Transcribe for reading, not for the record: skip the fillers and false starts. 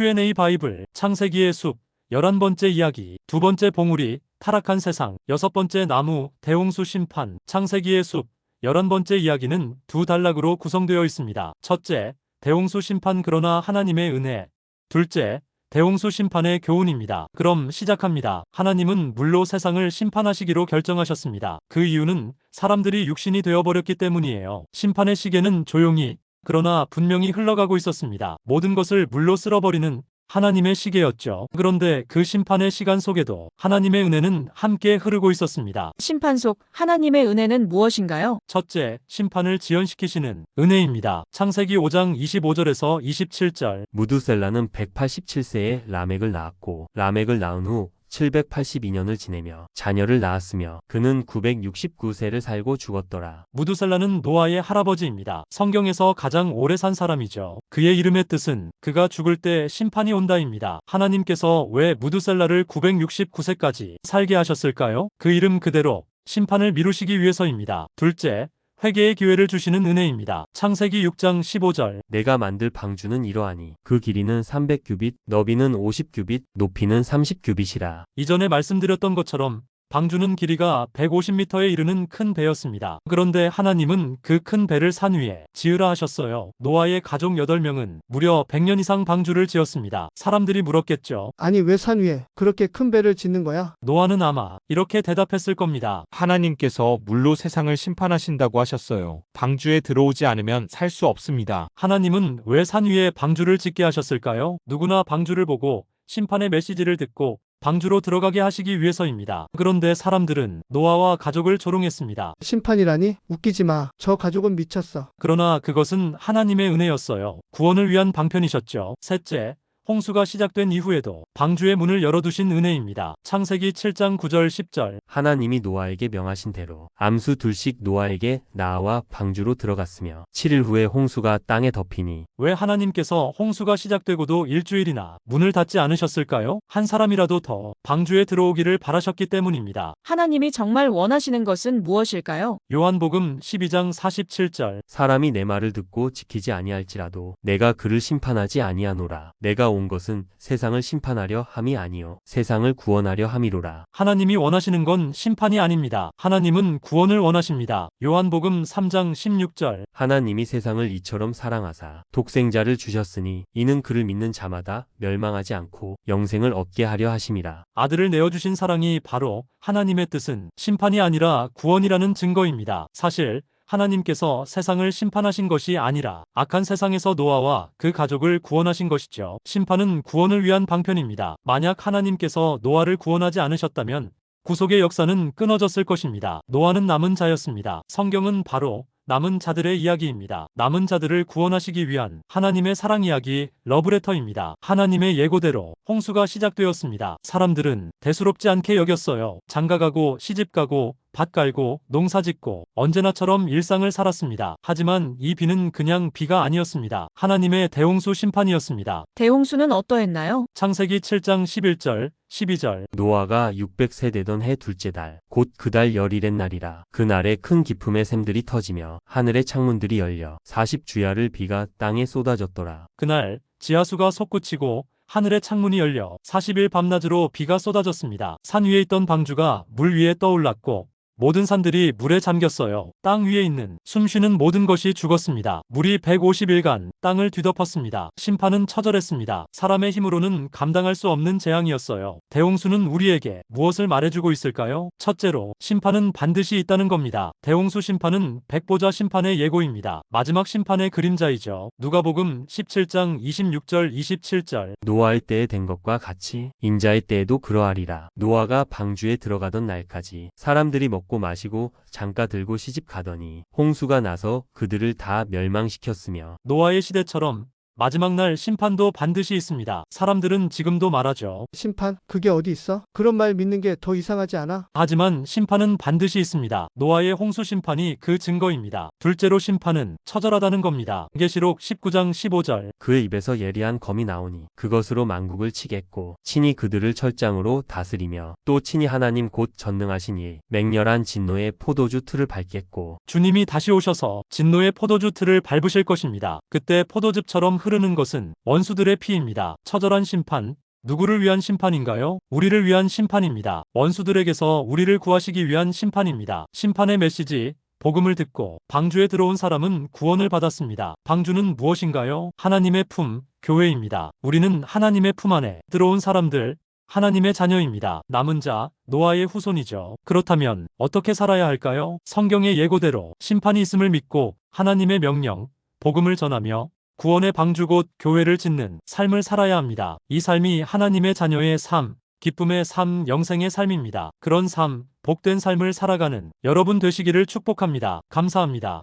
Q&A 바이블, 창세기의 숲, 11번째 이야기, 두 번째 봉우리, 타락한 세상, 여섯 번째 나무, 대홍수 심판, 창세기의 숲, 11번째 이야기는 두 단락으로 구성되어 있습니다. 첫째, 대홍수 심판 그러나 하나님의 은혜. 둘째, 대홍수 심판의 교훈입니다. 그럼 시작합니다. 하나님은 물로 세상을 심판하시기로 결정하셨습니다. 그 이유는 사람들이 육신이 되어버렸기 때문이에요. 심판의 시계는 조용히, 그러나 분명히 흘러가고 있었습니다. 모든 것을 물로 쓸어버리는 하나님의 시계였죠. 그런데 그 심판의 시간 속에도 하나님의 은혜는 함께 흐르고 있었습니다. 심판 속 하나님의 은혜는 무엇인가요? 첫째, 심판을 지연시키시는 은혜입니다. 창세기 5장 25절에서 27절. 무두셀라는 187세에 라멕을 낳았고 라멕을 낳은 후 782년을 지내며 자녀를 낳았으며 그는 969세를 살고 죽었더라. 무두살라는 노아의 할아버지입니다. 성경에서 가장 오래 산 사람이죠. 그의 이름의 뜻은 그가 죽을 때 심판이 온다입니다. 하나님께서 왜 무두살라를 969세까지 살게 하셨을까요? 그 이름 그대로 심판을 미루시기 위해서입니다. 둘째, 회개의 기회를 주시는 은혜입니다. 창세기 6장 15절. 내가 만들 방주는 이러하니 그 길이는 300규빗, 너비는 50규빗, 높이는 30규빗이라. 이전에 말씀드렸던 것처럼 방주는 길이가 150m에 이르는 큰 배였습니다. 그런데 하나님은 그 큰 배를 산 위에 지으라 하셨어요. 노아의 가족 8명은 무려 100년 이상 방주를 지었습니다. 사람들이 물었겠죠. 아니 왜 산 위에 그렇게 큰 배를 짓는 거야? 노아는 아마 이렇게 대답했을 겁니다. 하나님께서 물로 세상을 심판하신다고 하셨어요. 방주에 들어오지 않으면 살 수 없습니다. 하나님은 왜 산 위에 방주를 짓게 하셨을까요? 누구나 방주를 보고 심판의 메시지를 듣고 방주로 들어가게 하시기 위해서입니다. 그런데 사람들은 노아와 가족을 조롱했습니다. 심판이라니? 웃기지 마. 저 가족은 미쳤어. 그러나 그것은 하나님의 은혜였어요. 구원을 위한 방편이셨죠. 셋째, 홍수가 시작된 이후에도 방주의 문을 열어두신 은혜입니다. 창세기 7장 9절 10절. 하나님이 노아에게 명하신 대로 암수 둘씩 노아에게 나와 방주로 들어갔으며 7일 후에 홍수가 땅에 덮이니 왜 하나님께서 홍수가 시작되고도 일주일이나 문을 닫지 않으셨을까요? 한 사람이라도 더 방주에 들어오기를 바라셨기 때문입니다. 하나님이 정말 원하시는 것은 무엇일까요? 요한복음 12장 47절. 사람이 내 말을 듣고 지키지 아니할지라도 내가 그를 심판하지 아니하노라. 내가 온 것은 세상을 심판하려 함이 아니요 세상을 구원하려 함이로라. 하나님이 원하시는 건 심판이 아닙니다. 하나님은 구원을 원하십니다. 요한복음 3장 16절. 하나님이 세상을 이처럼 사랑하사 독생자를 주셨으니 이는 그를 믿는 자마다 멸망하지 않고 영생을 얻게 하려 하심이라. 아들을 내어주신 사랑이 바로 하나님의 뜻은 심판이 아니라 구원이라는 증거입니다. 사실 하나님께서 세상을 심판하신 것이 아니라 악한 세상에서 노아와 그 가족을 구원하신 것이죠. 심판은 구원을 위한 방편입니다. 만약 하나님께서 노아를 구원하지 않으셨다면 구속의 역사는 끊어졌을 것입니다. 노아는 남은 자였습니다. 성경은 바로 남은 자들의 이야기입니다. 남은 자들을 구원하시기 위한 하나님의 사랑 이야기 러브레터입니다. 하나님의 예고대로 홍수가 시작되었습니다. 사람들은 대수롭지 않게 여겼어요. 장가가고 시집가고 밭 갈고 농사 짓고 언제나처럼 일상을 살았습니다. 하지만 이 비는 그냥 비가 아니었습니다. 하나님의 대홍수 심판이었습니다. 대홍수는 어떠했나요? 창세기 7장 11절 12절. 노아가 600세 되던 해 둘째 달 곧 그 달 열일의 날이라. 그날에 큰 기품의 샘들이 터지며 하늘의 창문들이 열려 40주야를 비가 땅에 쏟아졌더라. 그날 지하수가 솟구치고 하늘의 창문이 열려 40일 밤낮으로 비가 쏟아졌습니다. 산 위에 있던 방주가 물 위에 떠올랐고 모든 산들이 물에 잠겼어요. 땅 위에 있는 숨쉬는 모든 것이 죽었습니다. 물이 150일간 땅을 뒤덮었습니다. 심판은 처절했습니다. 사람의 힘으로는 감당할 수 없는 재앙이었어요. 대홍수는 우리에게 무엇을 말해주고 있을까요? 첫째로 심판은 반드시 있다는 겁니다. 대홍수 심판은 백보자 심판의 예고입니다. 마지막 심판의 그림자이죠. 누가복음 17장 26절 27절. 노아의 때에 된 것과 같이 인자의 때에도 그러하리라. 노아가 방주에 들어가던 날까지 사람들이 먹고 마시고 장가 들고 시집 가더니 홍수가 나서 그들을 다 멸망시켰으며 노아의 시대처럼 마지막 날 심판도 반드시 있습니다. 사람들은 지금도 말하죠. 심판? 그게 어디 있어? 그런 말 믿는 게 더 이상하지 않아? 하지만 심판은 반드시 있습니다. 노아의 홍수 심판이 그 증거입니다. 둘째로 심판은 처절하다는 겁니다. 계시록 19장 15절. 그의 입에서 예리한 검이 나오니 그것으로 만국을 치겠고 친히 그들을 철장으로 다스리며 또 친히 하나님 곧 전능하신 이 맹렬한 진노의 포도주 틀을 밟겠고 주님이 다시 오셔서 진노의 포도주 틀을 밟으실 것입니다. 그때 포도즙처럼 흐르는 것은 원수들의 피입니다. 처절한 심판. 누구를 위한 심판인가요? 우리를 위한 심판입니다. 원수들에게서 우리를 구하시기 위한 심판입니다. 심판의 메시지. 복음을 듣고 방주에 들어온 사람은 구원을 받았습니다. 방주는 무엇인가요? 하나님의 품, 교회입니다. 우리는 하나님의 품 안에 들어온 사람들, 하나님의 자녀입니다. 남은 자, 노아의 후손이죠. 그렇다면 어떻게 살아야 할까요? 성경의 예고대로 심판이 있음을 믿고 하나님의 명령, 복음을 전하며 구원의 방주 곧 교회를 짓는 삶을 살아야 합니다. 이 삶이 하나님의 자녀의 삶, 기쁨의 삶, 영생의 삶입니다. 그런 삶, 복된 삶을 살아가는 여러분 되시기를 축복합니다. 감사합니다.